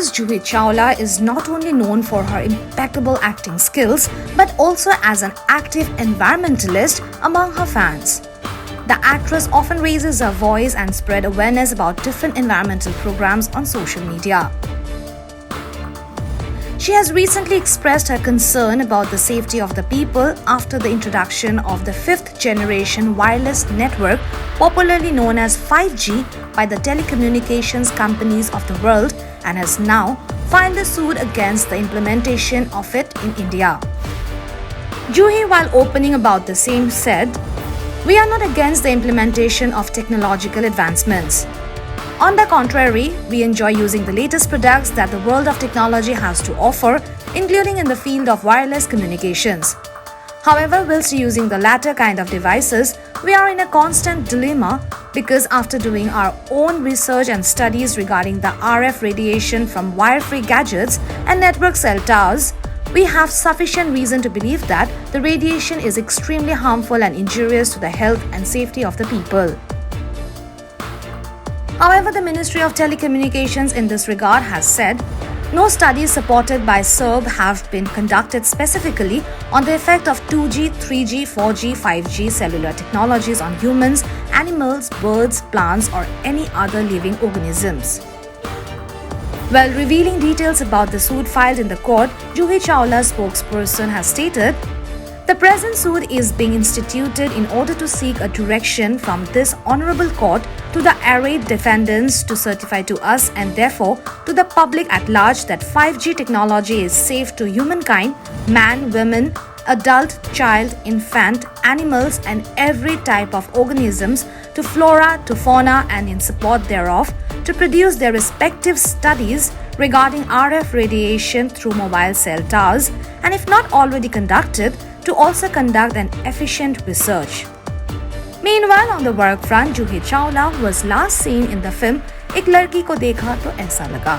Actress Juhi Chawla is not only known for her impeccable acting skills but also as an active environmentalist among her fans. The actress often raises her voice and spread awareness about different environmental programs on social media. She has recently expressed her concern about the safety of the people after the introduction of the fifth generation wireless network, popularly known as 5G, by the telecommunications companies of the world, and has now filed a suit against the implementation of it in India. Juhi, while opening about the same, said, "We are not against the implementation of technological advancements. On the contrary, we enjoy using the latest products that the world of technology has to offer, including in the field of wireless communications. However, whilst using the latter kind of devices, we are in a constant dilemma because after doing our own research and studies regarding the RF radiation from wire-free gadgets and network cell towers, we have sufficient reason to believe that the radiation is extremely harmful and injurious to the health and safety of the people." However, the Ministry of Telecommunications in this regard has said, no studies supported by SERB have been conducted specifically on the effect of 2G, 3G, 4G, 5G cellular technologies on humans, animals, birds, plants, or any other living organisms. While revealing details about the suit filed in the court, Juhi Chawla's spokesperson has stated, "The present suit is being instituted in order to seek a direction from this honorable court to the arraigned defendants to certify to us and therefore to the public at large that 5G technology is safe to humankind, man, women, adult, child, infant, animals and every type of organisms, to flora, to fauna, and in support thereof, to produce their respective studies regarding RF radiation through mobile cell towers, and if not already conducted, to also conduct an efficient research." Meanwhile, on the work front, Juhi Chawla was last seen in the film "Ek Ladki Ko Dekha To Aisa Laga."